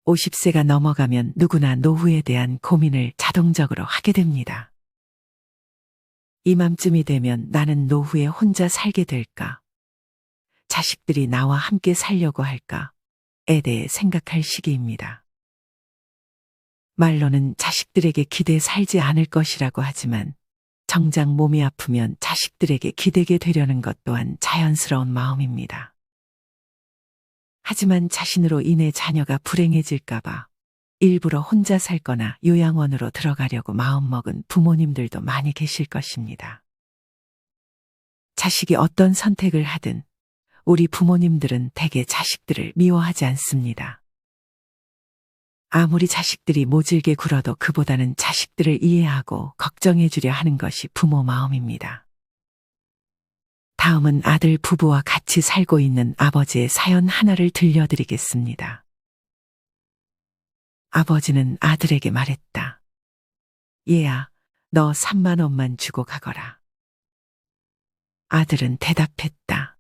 50세가 넘어가면 누구나 노후에 대한 고민을 자동적으로 하게 됩니다. 이맘쯤이 되면 나는 노후에 혼자 살게 될까? 자식들이 나와 함께 살려고 할까?에 대해 생각할 시기입니다. 말로는 자식들에게 기대 살지 않을 것이라고 하지만 정작 몸이 아프면 자식들에게 기대게 되려는 것 또한 자연스러운 마음입니다. 하지만 자신으로 인해 자녀가 불행해질까봐 일부러 혼자 살거나 요양원으로 들어가려고 마음먹은 부모님들도 많이 계실 것입니다. 자식이 어떤 선택을 하든 우리 부모님들은 대개 자식들을 미워하지 않습니다. 아무리 자식들이 모질게 굴어도 그보다는 자식들을 이해하고 걱정해 주려 하는 것이 부모 마음입니다. 다음은 아들 부부와 같이 살고 있는 아버지의 사연 하나를 들려드리겠습니다. 아버지는 아들에게 말했다. 얘야, 너 3만 원만 주고 가거라. 아들은 대답했다.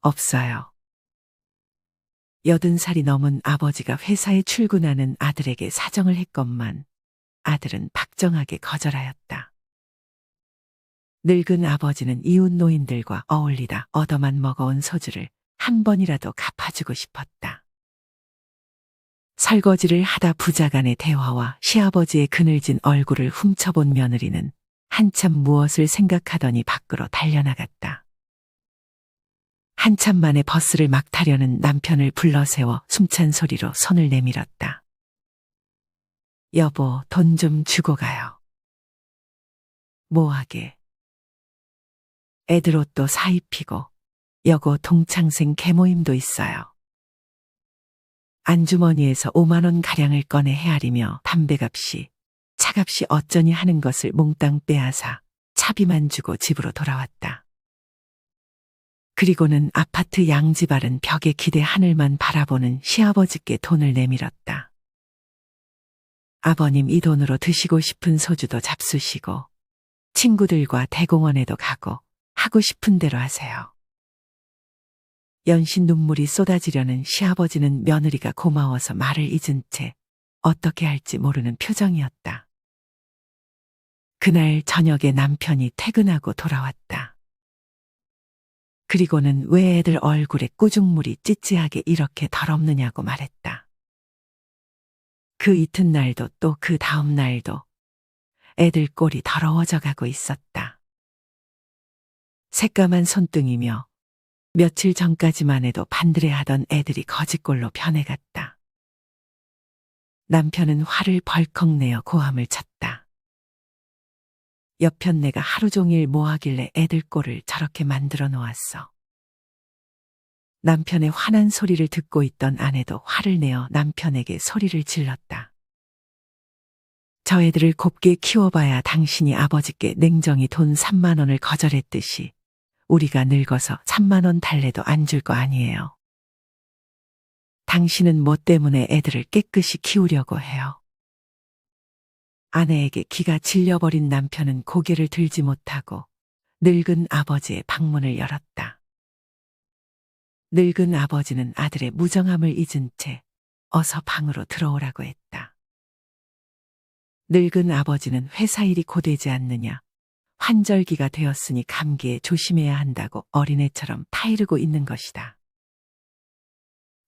없어요. 80살이 넘은 아버지가 회사에 출근하는 아들에게 사정을 했건만 아들은 박정하게 거절하였다. 늙은 아버지는 이웃 노인들과 어울리다 얻어만 먹어온 소주를 한 번이라도 갚아주고 싶었다. 설거지를 하다 부자간의 대화와 시아버지의 그늘진 얼굴을 훔쳐본 며느리는 한참 무엇을 생각하더니 밖으로 달려나갔다. 한참 만에 버스를 막 타려는 남편을 불러세워 숨찬 소리로 손을 내밀었다. 여보, 돈 좀 주고 가요. 뭐하게? 애들 옷도 사 입히고 여고 동창생 계모임도 있어요. 안주머니에서 5만 원 가량을 꺼내 헤아리며 담배값이, 차값이 어쩌니 하는 것을 몽땅 빼앗아 차비만 주고 집으로 돌아왔다. 그리고는 아파트 양지 바른 벽에 기대 하늘만 바라보는 시아버지께 돈을 내밀었다. 아버님, 이 돈으로 드시고 싶은 소주도 잡수시고 친구들과 대공원에도 가고 하고 싶은 대로 하세요. 연신 눈물이 쏟아지려는 시아버지는 며느리가 고마워서 말을 잊은 채 어떻게 할지 모르는 표정이었다. 그날 저녁에 남편이 퇴근하고 돌아왔다. 그리고는 왜 애들 얼굴에 꾸중물이 찌찌하게 이렇게 더럽느냐고 말했다. 그 이튿날도 또 그 다음 날도 애들 꼴이 더러워져 가고 있었다. 새까만 손등이며 며칠 전까지만 해도 반들해하던 애들이 거지꼴로 변해갔다. 남편은 화를 벌컥 내어 고함을 쳤다. 여편네가 하루 종일 뭐하길래 애들 꼴을 저렇게 만들어 놓았어. 남편의 화난 소리를 듣고 있던 아내도 화를 내어 남편에게 소리를 질렀다. 저 애들을 곱게 키워봐야 당신이 아버지께 냉정히 돈 3만 원을 거절했듯이 우리가 늙어서 3만 원 달래도 안 줄 거 아니에요. 당신은 뭐 때문에 애들을 깨끗이 키우려고 해요. 아내에게 기가 질려버린 남편은 고개를 들지 못하고 늙은 아버지의 방문을 열었다. 늙은 아버지는 아들의 무정함을 잊은 채 어서 방으로 들어오라고 했다. 늙은 아버지는 회사 일이 고되지 않느냐, 환절기가 되었으니 감기에 조심해야 한다고 어린애처럼 타이르고 있는 것이다.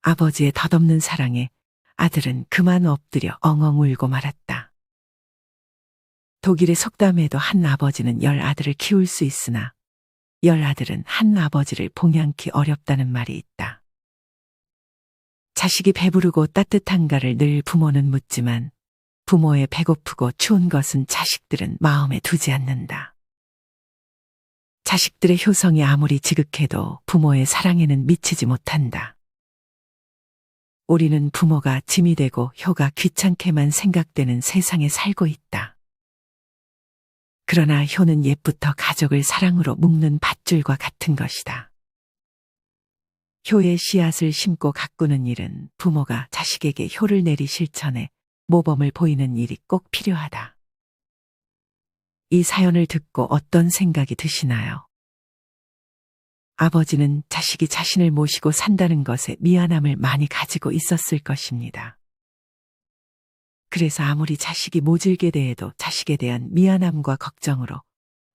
아버지의 덧없는 사랑에 아들은 그만 엎드려 엉엉 울고 말았다. 독일의 속담에도 한 아버지는 10아들을 키울 수 있으나 10아들은 한 아버지를 봉양키 어렵다는 말이 있다. 자식이 배부르고 따뜻한가를 늘 부모는 묻지만 부모의 배고프고 추운 것은 자식들은 마음에 두지 않는다. 자식들의 효성이 아무리 지극해도 부모의 사랑에는 미치지 못한다. 우리는 부모가 짐이 되고 효가 귀찮게만 생각되는 세상에 살고 있다. 그러나 효는 옛부터 가족을 사랑으로 묶는 밧줄과 같은 것이다. 효의 씨앗을 심고 가꾸는 일은 부모가 자식에게 효를 내리 실천해 모범을 보이는 일이 꼭 필요하다. 이 사연을 듣고 어떤 생각이 드시나요? 아버지는 자식이 자신을 모시고 산다는 것에 미안함을 많이 가지고 있었을 것입니다. 그래서 아무리 자식이 모질게 대해도 자식에 대한 미안함과 걱정으로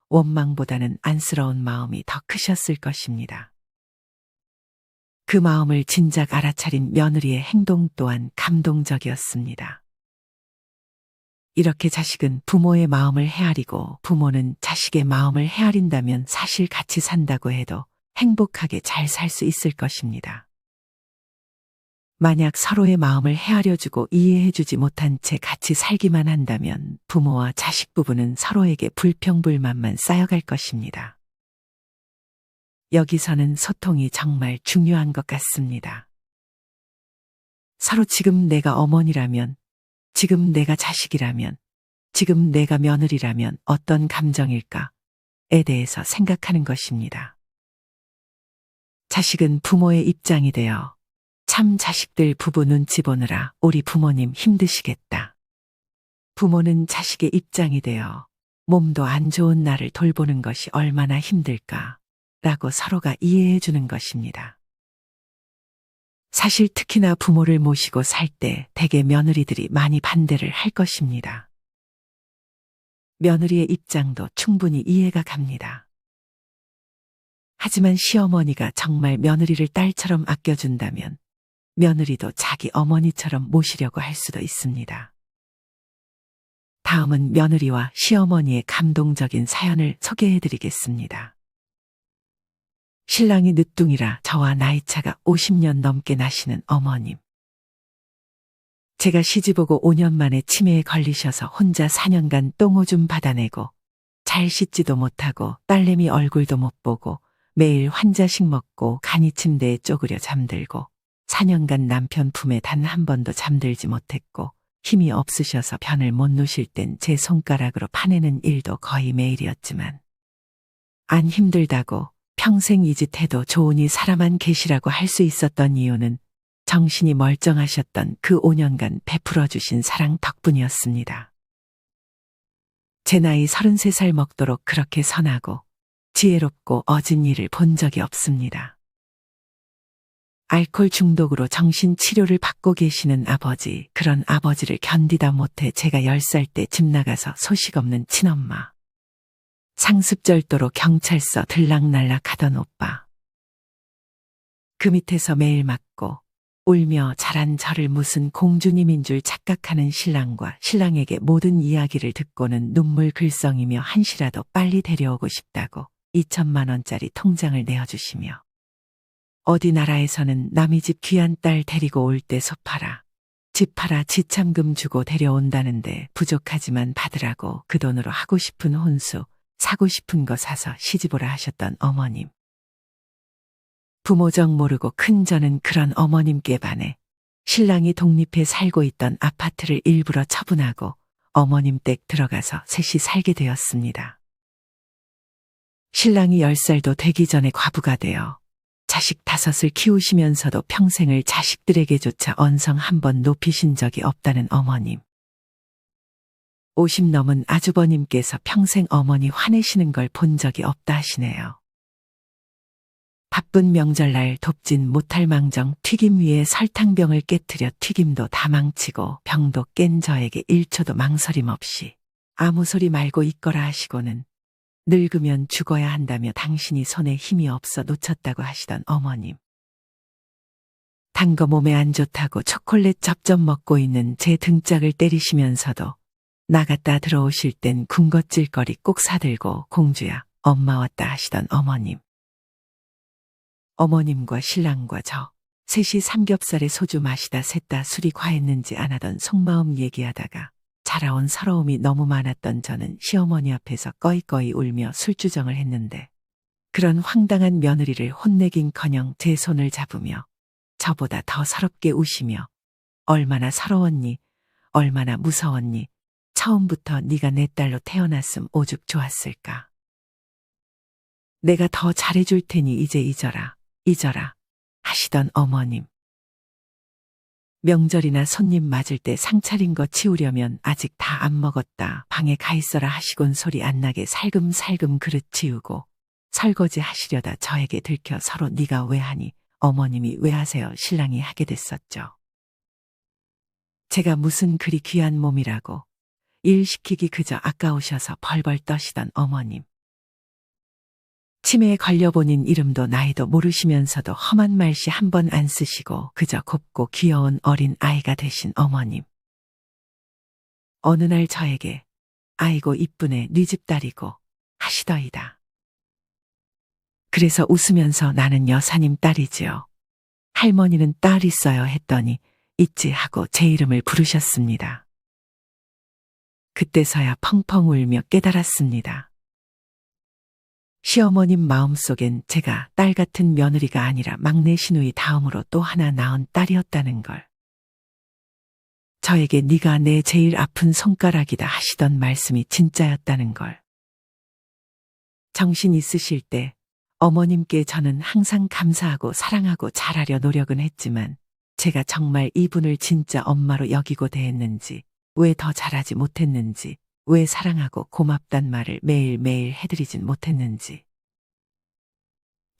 원망보다는 안쓰러운 마음이 더 크셨을 것입니다. 그 마음을 진작 알아차린 며느리의 행동 또한 감동적이었습니다. 이렇게 자식은 부모의 마음을 헤아리고 부모는 자식의 마음을 헤아린다면 사실 같이 산다고 해도 행복하게 잘 살 수 있을 것입니다. 만약 서로의 마음을 헤아려주고 이해해주지 못한 채 같이 살기만 한다면 부모와 자식 부부는 서로에게 불평불만만 쌓여갈 것입니다. 여기서는 소통이 정말 중요한 것 같습니다. 서로 지금 내가 어머니라면, 지금 내가 자식이라면, 지금 내가 며느리라면 어떤 감정일까에 대해서 생각하는 것입니다. 자식은 부모의 입장이 되어 참 자식들 부부 눈치 보느라 우리 부모님 힘드시겠다. 부모는 자식의 입장이 되어 몸도 안 좋은 나를 돌보는 것이 얼마나 힘들까 라고 서로가 이해해 주는 것입니다. 사실 특히나 부모를 모시고 살 때 대개 며느리들이 많이 반대를 할 것입니다. 며느리의 입장도 충분히 이해가 갑니다. 하지만 시어머니가 정말 며느리를 딸처럼 아껴준다면 며느리도 자기 어머니처럼 모시려고 할 수도 있습니다. 다음은 며느리와 시어머니의 감동적인 사연을 소개해 드리겠습니다. 신랑이 늦둥이라 저와 나이차가 50년 넘게 나시는 어머님. 제가 시집오고 5년 만에 치매에 걸리셔서 혼자 4년간 똥오줌 받아내고 잘 씻지도 못하고 딸내미 얼굴도 못 보고 매일 환자식 먹고 간이 침대에 쪼그려 잠들고 4년간 남편 품에 단 한 번도 잠들지 못했고 힘이 없으셔서 편을 못 놓으실 땐 제 손가락으로 파내는 일도 거의 매일이었지만 안 힘들다고 평생 이 짓 해도 좋으니 사람만 계시라고 할 수 있었던 이유는 정신이 멀쩡하셨던 그 5년간 베풀어 주신 사랑 덕분이었습니다. 제 나이 33살 먹도록 그렇게 선하고 지혜롭고 어진 일을 본 적이 없습니다. 알코올 중독으로 정신치료를 받고 계시는 아버지, 그런 아버지를 견디다 못해 제가 10살 때 집 나가서 소식 없는 친엄마. 상습절도로 경찰서 들락날락 하던 오빠. 그 밑에서 매일 맞고 울며 자란 저를 무슨 공주님인 줄 착각하는 신랑과 신랑에게 모든 이야기를 듣고는 눈물 글썽이며 한시라도 빨리 데려오고 싶다고 2천만 원짜리 통장을 내어주시며 어디 나라에서는 남의 집 귀한 딸 데리고 올 때 소 팔아, 집 팔아 지참금 주고 데려온다는데 부족하지만 받으라고 그 돈으로 하고 싶은 혼수, 사고 싶은 거 사서 시집오라 하셨던 어머님. 부모정 모르고 큰 저는 그런 어머님께 반해 신랑이 독립해 살고 있던 아파트를 일부러 처분하고 어머님 댁 들어가서 셋이 살게 되었습니다. 신랑이 10살도 되기 전에 과부가 되어 자식 5을 키우시면서도 평생을 자식들에게조차 언성 한 번 높이신 적이 없다는 어머님. 50 넘은 아주버님께서 평생 어머니 화내시는 걸 본 적이 없다 하시네요. 바쁜 명절날 돕진 못할 망정 튀김 위에 설탕병을 깨트려 튀김도 다 망치고 병도 깬 저에게 1초도 망설임 없이 아무 소리 말고 있거라 하시고는 늙으면 죽어야 한다며 당신이 손에 힘이 없어 놓쳤다고 하시던 어머님. 단 거 몸에 안 좋다고 초콜릿 접점 먹고 있는 제 등짝을 때리시면서도 나갔다 들어오실 땐 군것질거리 꼭 사들고 공주야 엄마 왔다 하시던 어머님. 어머님과 신랑과 저 셋이 삼겹살에 소주 마시다 셋 다 술이 과했는지 안 하던 속마음 얘기하다가 자라온 서러움이 너무 많았던 저는 시어머니 앞에서 꺼이꺼이 울며 술주정을 했는데 그런 황당한 며느리를 혼내긴커녕 제 손을 잡으며 저보다 더 서럽게 우시며 얼마나 서러웠니, 얼마나 무서웠니, 처음부터 네가 내 딸로 태어났음 오죽 좋았을까. 내가 더 잘해줄 테니 이제 잊어라, 잊어라 하시던 어머님. 명절이나 손님 맞을 때 상 차린 거 치우려면 아직 다 안 먹었다 방에 가 있어라 하시곤 소리 안 나게 살금살금 그릇 치우고 설거지 하시려다 저에게 들켜 서로 네가 왜 하니 어머님이 왜 하세요 신랑이 하게 됐었죠. 제가 무슨 그리 귀한 몸이라고 일 시키기 그저 아까우셔서 벌벌 떠시던 어머님. 치매에 걸려 본인 이름도 나이도 모르시면서도 험한 말씨 한 번 안 쓰시고 그저 곱고 귀여운 어린 아이가 되신 어머님. 어느 날 저에게 아이고 이쁘네 네 집 딸이고 하시더이다. 그래서 웃으면서 나는 여사님 딸이지요. 할머니는 딸 있어요 했더니 있지 하고 제 이름을 부르셨습니다. 그때서야 펑펑 울며 깨달았습니다. 시어머님 마음속엔 제가 딸 같은 며느리가 아니라 막내 시누이 다음으로 또 하나 낳은 딸이었다는 걸. 저에게 네가 내 제일 아픈 손가락이다 하시던 말씀이 진짜였다는 걸. 정신 있으실 때 어머님께 저는 항상 감사하고 사랑하고 잘하려 노력은 했지만 제가 정말 이분을 진짜 엄마로 여기고 대했는지, 왜 더 잘하지 못했는지, 왜 사랑하고 고맙단 말을 매일매일 해드리진 못했는지.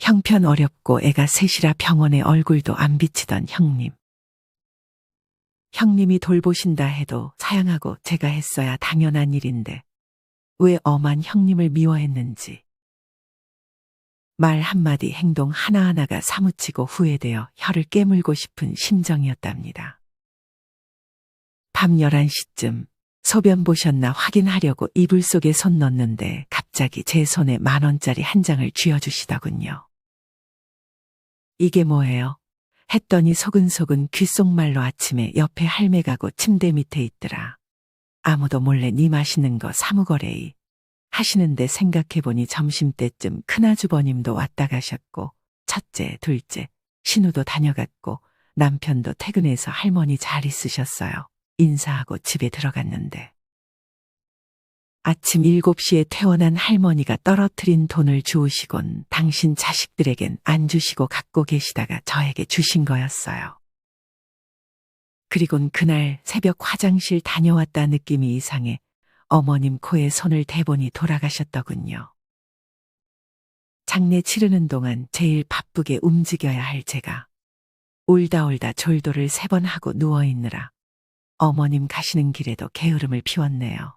형편 어렵고 애가 셋이라 병원에 얼굴도 안 비치던 형님. 형님이 돌보신다 해도 사양하고 제가 했어야 당연한 일인데 왜 엄한 형님을 미워했는지. 말 한마디 행동 하나하나가 사무치고 후회되어 혀를 깨물고 싶은 심정이었답니다. 밤 11시쯤 소변 보셨나 확인하려고 이불 속에 손 넣는데 갑자기 제 손에 10,000원짜리 한 장을 쥐어주시더군요. 이게 뭐예요? 했더니 소근소근 귓속말로 아침에 옆에 할매 가고 침대 밑에 있더라. 아무도 몰래 네 맛있는 거 사무거래이. 하시는데 생각해보니 점심때쯤 큰아주버님도 왔다 가셨고 첫째, 둘째, 신우도 다녀갔고 남편도 퇴근해서 할머니 잘 있으셨어요. 인사하고 집에 들어갔는데 아침 7시에 퇴원한 할머니가 떨어뜨린 돈을 주우시곤 당신 자식들에겐 안 주시고 갖고 계시다가 저에게 주신 거였어요. 그리곤 그날 새벽 화장실 다녀왔다 느낌이 이상해 어머님 코에 손을 대보니 돌아가셨더군요. 장례 치르는 동안 제일 바쁘게 움직여야 할 제가 울다 졸도를 3번 하고 누워있느라 어머님 가시는 길에도 게으름을 피웠네요.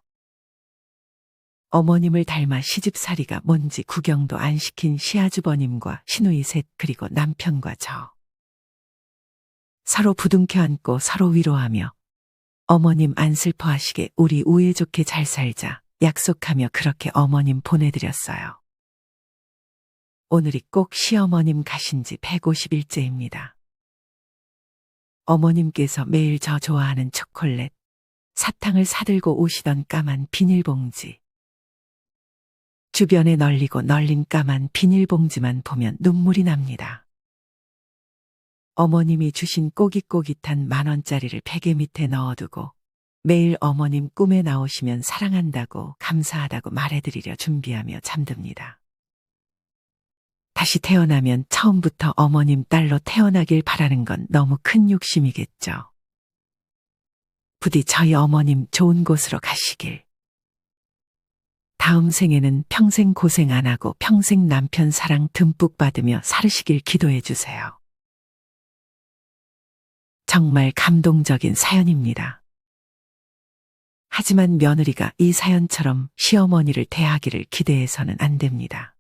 어머님을 닮아 시집살이가 뭔지 구경도 안 시킨 시아주버님과 시누이 셋 그리고 남편과 저. 서로 부둥켜 안고 서로 위로하며 어머님 안 슬퍼하시게 우리 우애 좋게 잘 살자 약속하며 그렇게 어머님 보내드렸어요. 오늘이 꼭 시어머님 가신 지 150일째입니다. 어머님께서 매일 저 좋아하는 초콜릿, 사탕을 사들고 오시던 까만 비닐봉지. 주변에 널리고 널린 까만 비닐봉지만 보면 눈물이 납니다. 어머님이 주신 꼬깃꼬깃한 10,000원짜리를 베개 밑에 넣어두고 매일 어머님 꿈에 나오시면 사랑한다고 감사하다고 말해드리려 준비하며 잠듭니다. 다시 태어나면 처음부터 어머님 딸로 태어나길 바라는 건 너무 큰 욕심이겠죠. 부디 저희 어머님 좋은 곳으로 가시길. 다음 생에는 평생 고생 안 하고 평생 남편 사랑 듬뿍 받으며 살으시길 기도해 주세요. 정말 감동적인 사연입니다. 하지만 며느리가 이 사연처럼 시어머니를 대하기를 기대해서는 안 됩니다.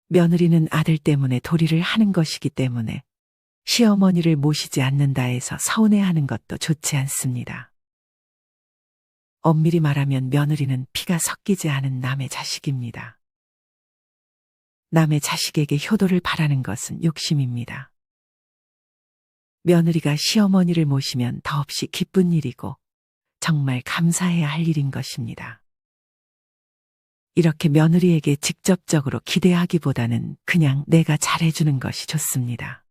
며느리는 아들 때문에 도리를 하는 것이기 때문에 시어머니를 모시지 않는다 해서 서운해하는 것도 좋지 않습니다. 엄밀히 말하면 며느리는 피가 섞이지 않은 남의 자식입니다. 남의 자식에게 효도를 바라는 것은 욕심입니다. 며느리가 시어머니를 모시면 더없이 기쁜 일이고 정말 감사해야 할 일인 것입니다. 이렇게 며느리에게 직접적으로 기대하기보다는 그냥 내가 잘해주는 것이 좋습니다.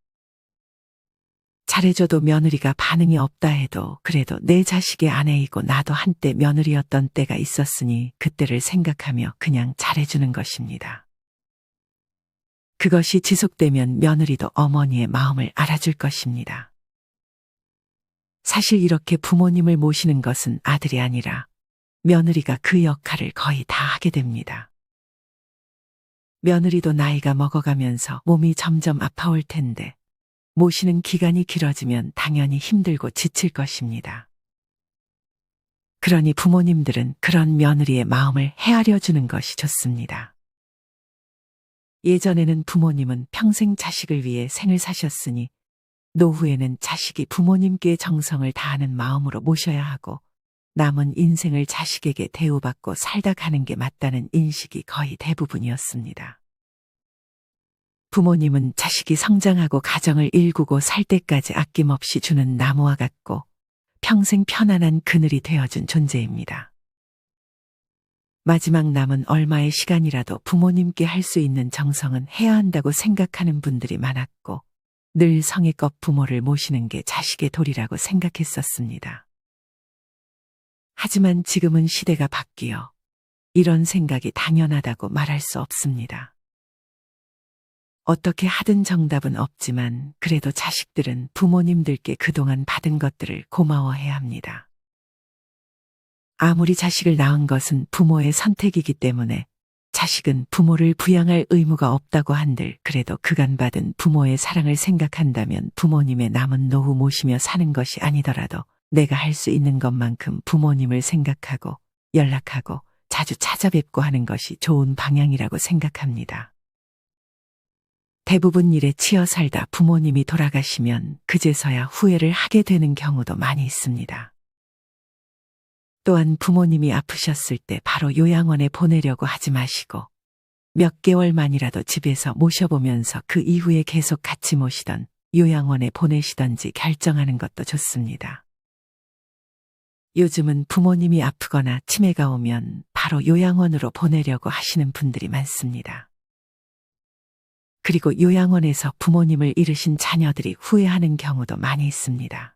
잘해줘도 며느리가 반응이 없다 해도 그래도 내 자식의 아내이고 나도 한때 며느리였던 때가 있었으니 그때를 생각하며 그냥 잘해주는 것입니다. 그것이 지속되면 며느리도 어머니의 마음을 알아줄 것입니다. 사실 이렇게 부모님을 모시는 것은 아들이 아니라 며느리가 그 역할을 거의 다 하게 됩니다. 며느리도 나이가 먹어가면서 몸이 점점 아파올 텐데 모시는 기간이 길어지면 당연히 힘들고 지칠 것입니다. 그러니 부모님들은 그런 며느리의 마음을 헤아려 주는 것이 좋습니다. 예전에는 부모님은 평생 자식을 위해 생을 사셨으니 노후에는 자식이 부모님께 정성을 다하는 마음으로 모셔야 하고 남은 인생을 자식에게 대우받고 살다 가는 게 맞다는 인식이 거의 대부분이었습니다. 부모님은 자식이 성장하고 가정을 일구고 살 때까지 아낌없이 주는 나무와 같고 평생 편안한 그늘이 되어준 존재입니다. 마지막 남은 얼마의 시간이라도 부모님께 할 수 있는 정성은 해야 한다고 생각하는 분들이 많았고 늘 성의껏 부모를 모시는 게 자식의 도리라고 생각했었습니다. 하지만 지금은 시대가 바뀌어 이런 생각이 당연하다고 말할 수 없습니다. 어떻게 하든 정답은 없지만 그래도 자식들은 부모님들께 그동안 받은 것들을 고마워해야 합니다. 아무리 자식을 낳은 것은 부모의 선택이기 때문에 자식은 부모를 부양할 의무가 없다고 한들 그래도 그간 받은 부모의 사랑을 생각한다면 부모님의 남은 노후 모시며 사는 것이 아니더라도 내가 할 수 있는 것만큼 부모님을 생각하고 연락하고 자주 찾아뵙고 하는 것이 좋은 방향이라고 생각합니다. 대부분 일에 치여 살다 부모님이 돌아가시면 그제서야 후회를 하게 되는 경우도 많이 있습니다. 또한 부모님이 아프셨을 때 바로 요양원에 보내려고 하지 마시고 몇 개월만이라도 집에서 모셔보면서 그 이후에 계속 같이 모시던 요양원에 보내시던지 결정하는 것도 좋습니다. 요즘은 부모님이 아프거나 치매가 오면 바로 요양원으로 보내려고 하시는 분들이 많습니다. 그리고 요양원에서 부모님을 잃으신 자녀들이 후회하는 경우도 많이 있습니다.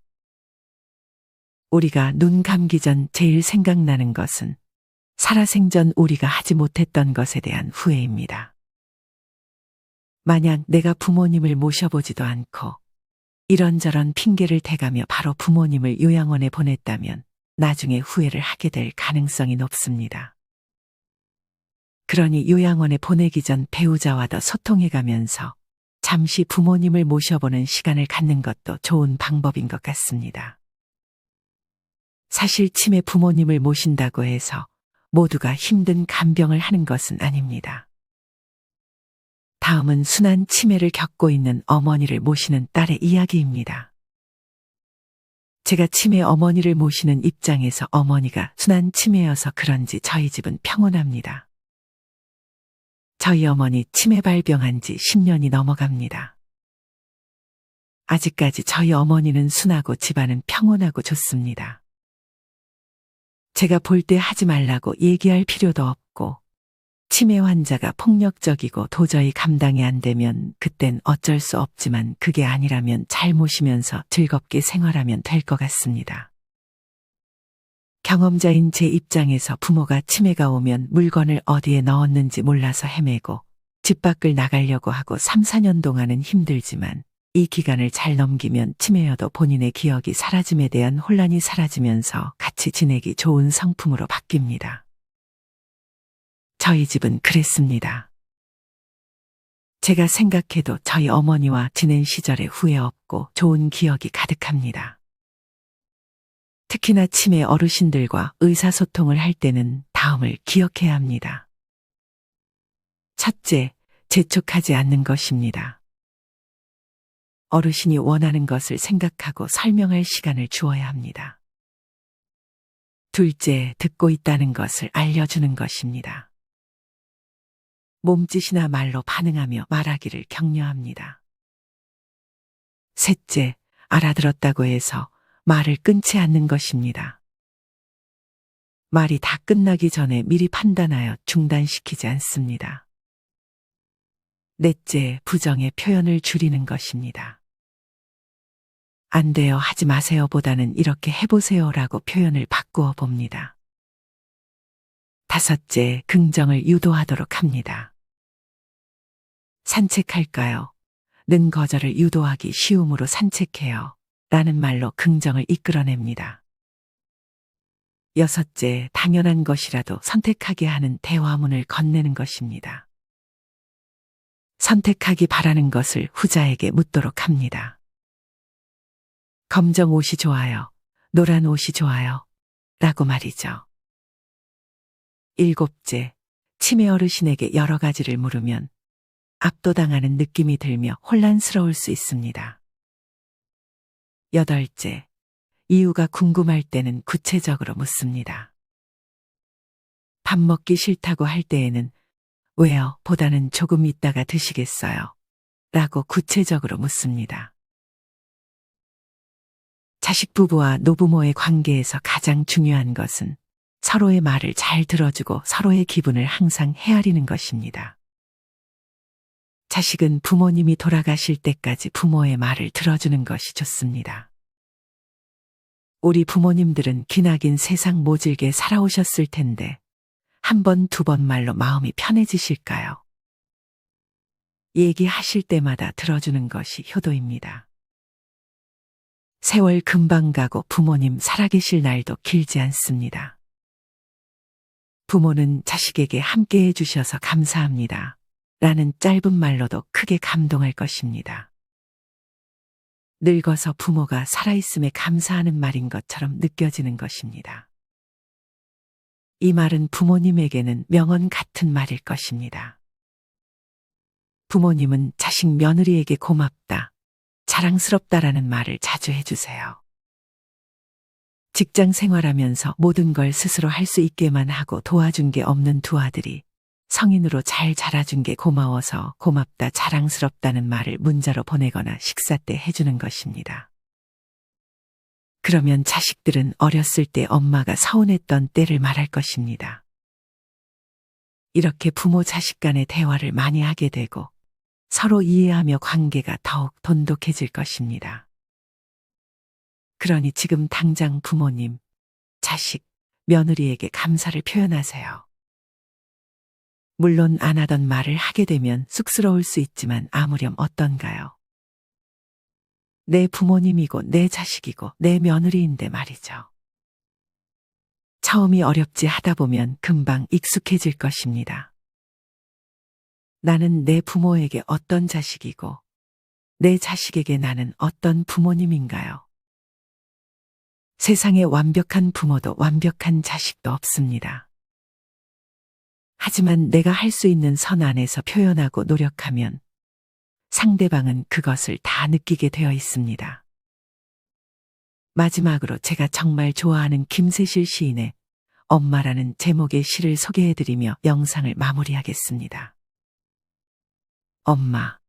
우리가 눈 감기 전 제일 생각나는 것은 살아생전 우리가 하지 못했던 것에 대한 후회입니다. 만약 내가 부모님을 모셔보지도 않고 이런저런 핑계를 대가며 바로 부모님을 요양원에 보냈다면 나중에 후회를 하게 될 가능성이 높습니다. 그러니 요양원에 보내기 전 배우자와 더 소통해가면서 잠시 부모님을 모셔보는 시간을 갖는 것도 좋은 방법인 것 같습니다. 사실 치매 부모님을 모신다고 해서 모두가 힘든 간병을 하는 것은 아닙니다. 다음은 순한 치매를 겪고 있는 어머니를 모시는 딸의 이야기입니다. 제가 치매 어머니를 모시는 입장에서 어머니가 순한 치매여서 그런지 저희 집은 평온합니다. 저희 어머니 치매 발병한 지 10년이 넘어갑니다. 아직까지 저희 어머니는 순하고 집안은 평온하고 좋습니다. 제가 볼 때 하지 말라고 얘기할 필요도 없고 치매 환자가 폭력적이고 도저히 감당이 안 되면 그땐 어쩔 수 없지만 그게 아니라면 잘 모시면서 즐겁게 생활하면 될 것 같습니다. 경험자인 제 입장에서 부모가 치매가 오면 물건을 어디에 넣었는지 몰라서 헤매고 집 밖을 나가려고 하고 3, 4년 동안은 힘들지만 이 기간을 잘 넘기면 치매여도 본인의 기억이 사라짐에 대한 혼란이 사라지면서 같이 지내기 좋은 성품으로 바뀝니다. 저희 집은 그랬습니다. 제가 생각해도 저희 어머니와 지낸 시절에 후회 없고 좋은 기억이 가득합니다. 특히나 치매 어르신들과 의사소통을 할 때는 다음을 기억해야 합니다. 첫째, 재촉하지 않는 것입니다. 어르신이 원하는 것을 생각하고 설명할 시간을 주어야 합니다. 둘째, 듣고 있다는 것을 알려주는 것입니다. 몸짓이나 말로 반응하며 말하기를 격려합니다. 셋째, 알아들었다고 해서 말을 끊지 않는 것입니다. 말이 다 끝나기 전에 미리 판단하여 중단시키지 않습니다. 넷째, 부정의 표현을 줄이는 것입니다. 안 돼요, 하지 마세요 보다는 이렇게 해보세요라고 표현을 바꾸어 봅니다. 다섯째, 긍정을 유도하도록 합니다. 산책할까요? 는 거절을 유도하기 쉬움으로 산책해요. 라는 말로 긍정을 이끌어냅니다. 여섯째, 당연한 것이라도 선택하게 하는 대화문을 건네는 것입니다. 선택하기 바라는 것을 후자에게 묻도록 합니다. 검정 옷이 좋아요. 노란 옷이 좋아요. 라고 말이죠. 7째, 치매 어르신에게 여러 가지를 물으면 압도당하는 느낌이 들며 혼란스러울 수 있습니다. 8째, 이유가 궁금할 때는 구체적으로 묻습니다. 밥 먹기 싫다고 할 때에는 왜요? 보다는 조금 있다가 드시겠어요? 라고 구체적으로 묻습니다. 자식 부부와 노부모의 관계에서 가장 중요한 것은 서로의 말을 잘 들어주고 서로의 기분을 항상 헤아리는 것입니다. 자식은 부모님이 돌아가실 때까지 부모의 말을 들어주는 것이 좋습니다. 우리 부모님들은 기나긴 세상 모질게 살아오셨을 텐데 한 번, 두 번 말로 마음이 편해지실까요? 얘기하실 때마다 들어주는 것이 효도입니다. 세월 금방 가고 부모님 살아계실 날도 길지 않습니다. 부모는 자식에게 함께 해주셔서 감사합니다. 라는 짧은 말로도 크게 감동할 것입니다. 늙어서 부모가 살아있음에 감사하는 말인 것처럼 느껴지는 것입니다. 이 말은 부모님에게는 명언 같은 말일 것입니다. 부모님은 자식 며느리에게 고맙다, 자랑스럽다라는 말을 자주 해주세요. 직장 생활하면서 모든 걸 스스로 할 수 있게만 하고 도와준 게 없는 두 아들이 성인으로 잘 자라준 게 고마워서 고맙다, 자랑스럽다는 말을 문자로 보내거나 식사 때 해주는 것입니다. 그러면 자식들은 어렸을 때 엄마가 서운했던 때를 말할 것입니다. 이렇게 부모 자식 간의 대화를 많이 하게 되고 서로 이해하며 관계가 더욱 돈독해질 것입니다. 그러니 지금 당장 부모님, 자식, 며느리에게 감사를 표현하세요. 물론 안 하던 말을 하게 되면 쑥스러울 수 있지만 아무렴 어떤가요? 내 부모님이고 내 자식이고 내 며느리인데 말이죠. 처음이 어렵지 하다 보면 금방 익숙해질 것입니다. 나는 내 부모에게 어떤 자식이고 내 자식에게 나는 어떤 부모님인가요? 세상에 완벽한 부모도 완벽한 자식도 없습니다. 하지만 내가 할 수 있는 선 안에서 표현하고 노력하면 상대방은 그것을 다 느끼게 되어 있습니다. 마지막으로 제가 정말 좋아하는 김세실 시인의 엄마라는 제목의 시를 소개해드리며 영상을 마무리하겠습니다. 엄마.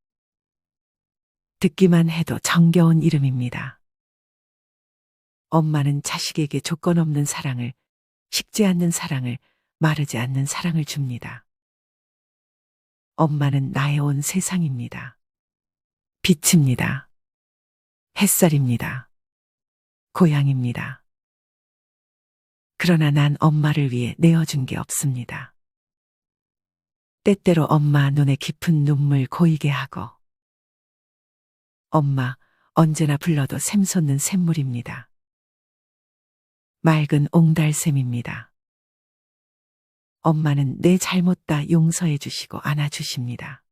듣기만 해도 정겨운 이름입니다. 엄마는 자식에게 조건 없는 사랑을, 식지 않는 사랑을, 마르지 않는 사랑을 줍니다. 엄마는 나의 온 세상입니다. 빛입니다. 햇살입니다. 고향입니다. 그러나 난 엄마를 위해 내어준 게 없습니다. 때때로 엄마 눈에 깊은 눈물 고이게 하고 엄마 언제나 불러도 샘솟는 샘물입니다. 맑은 옹달샘입니다. 엄마는 내 잘못 다 용서해 주시고 안아주십니다.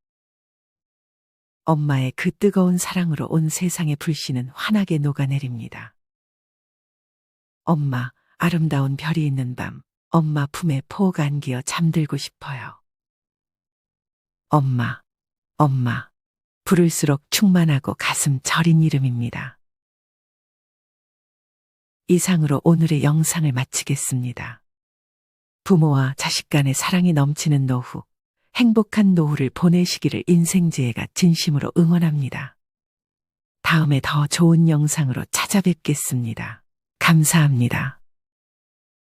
엄마의 그 뜨거운 사랑으로 온 세상의 불씨는 환하게 녹아내립니다. 엄마, 아름다운 별이 있는 밤, 엄마 품에 폭 안기어 잠들고 싶어요. 엄마, 엄마, 부를수록 충만하고 가슴 저린 이름입니다. 이상으로 오늘의 영상을 마치겠습니다. 부모와 자식 간의 사랑이 넘치는 노후, 행복한 노후를 보내시기를 인생지혜가 진심으로 응원합니다. 다음에 더 좋은 영상으로 찾아뵙겠습니다. 감사합니다.